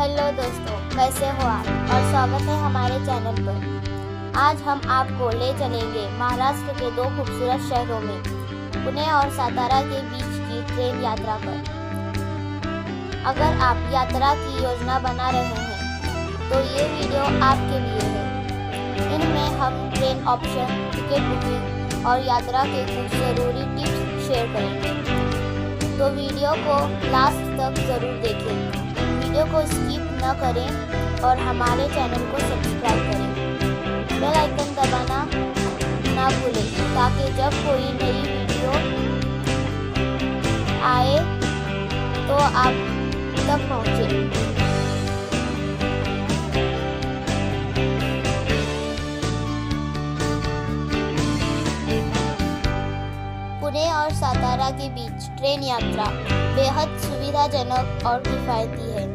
Hello दोस्तों, कैसे हो आप और स्वागत है हमारे चैनल पर। आज हम आपको ले चलेंगे महाराष्ट्र के दो खूबसूरत शहरों में पुणे और सातारा के बीच की ट्रेन यात्रा पर। अगर आप यात्रा की योजना बना रहे हैं तो ये वीडियो आपके लिए है। इनमें हम ट्रेन ऑप्शन, टिकट बुकिंग और यात्रा के कुछ ज़रूरी टिप्स शेयर करेंगे, तो वीडियो को लास्ट तक ज़रूर देखें। वीडियो को स्किप न करें और हमारे चैनल को सब्सक्राइब करें। बेल आइकन दबाना ना भूलें ताकि जब कोई नई वीडियो आए तो आप तक पहुँचे। पुणे और सातारा के बीच ट्रेन यात्रा बेहद सुविधाजनक और किफ़ायती है।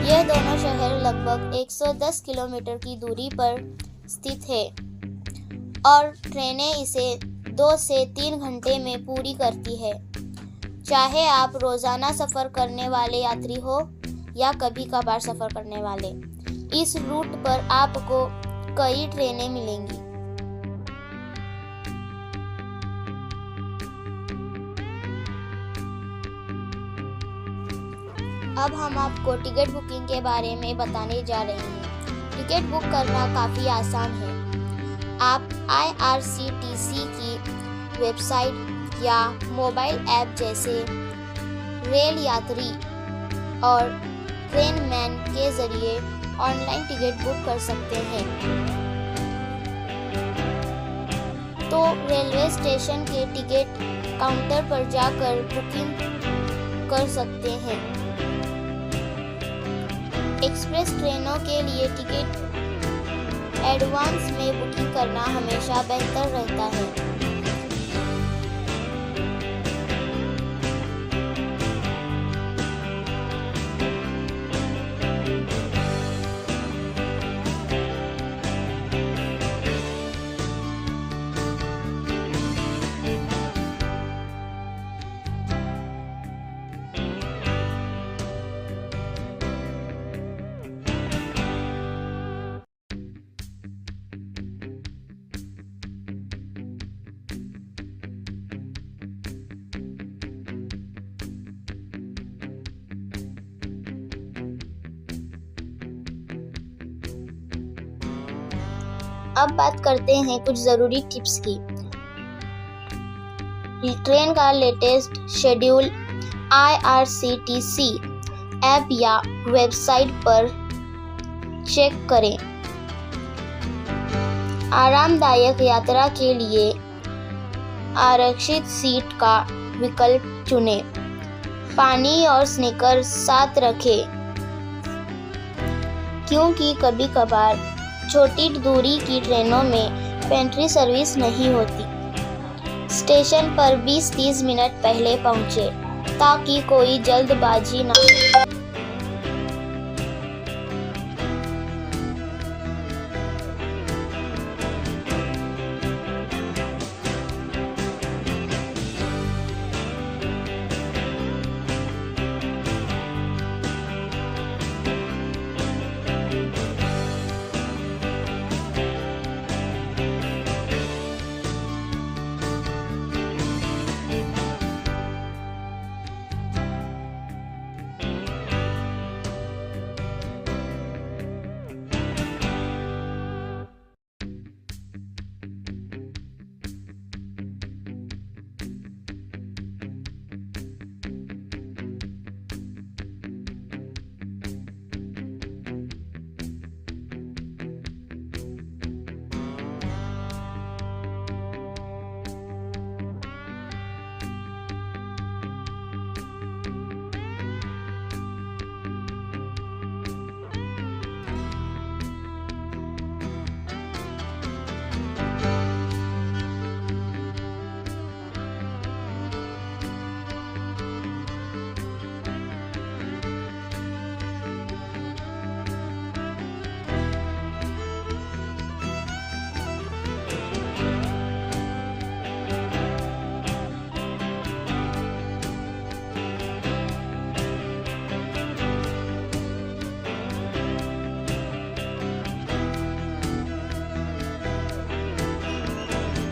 यह दोनों शहर लगभग 110 किलोमीटर की दूरी पर स्थित है और ट्रेनें इसे 2 से 3 घंटे में पूरी करती है। चाहे आप रोज़ाना सफ़र करने वाले यात्री हो या कभी कभार सफ़र करने वाले, इस रूट पर आपको कई ट्रेनें मिलेंगी। अब हम आपको टिकट बुकिंग के बारे में बताने जा रहे हैं। टिकट बुक करना काफ़ी आसान है। आप IRCTC की वेबसाइट या मोबाइल ऐप जैसे रेल यात्री और ट्रेन मैन के ज़रिए ऑनलाइन टिकट बुक कर सकते हैं। तो रेलवे स्टेशन के टिकट काउंटर पर जाकर बुकिंग कर सकते हैं। एक्सप्रेस ट्रेनों के लिए टिकट एडवांस में बुकिंग करना हमेशा बेहतर रहता है। अब बात करते हैं कुछ ज़रूरी टिप्स की। ट्रेन का लेटेस्ट शेड्यूल IRCTC ऐप या वेबसाइट पर चेक करें। आरामदायक यात्रा के लिए आरक्षित सीट का विकल्प चुनें। पानी और स्नैक्स साथ रखें क्योंकि कभी-कभार छोटी दूरी की ट्रेनों में पेंट्री सर्विस नहीं होती। स्टेशन पर 20-30 मिनट पहले पहुंचे ताकि कोई जल्दबाजी न हो।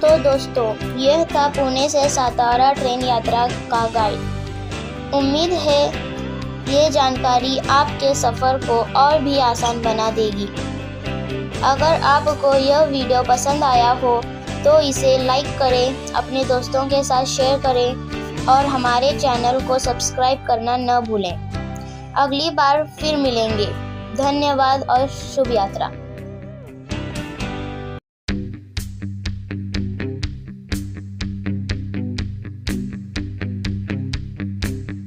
तो दोस्तों, यह था पुणे से सातारा ट्रेन यात्रा का गाइड। उम्मीद है ये जानकारी आपके सफ़र को और भी आसान बना देगी। अगर आपको यह वीडियो पसंद आया हो तो इसे लाइक करें, अपने दोस्तों के साथ शेयर करें और हमारे चैनल को सब्सक्राइब करना न भूलें। अगली बार फिर मिलेंगे। धन्यवाद और शुभ यात्रा।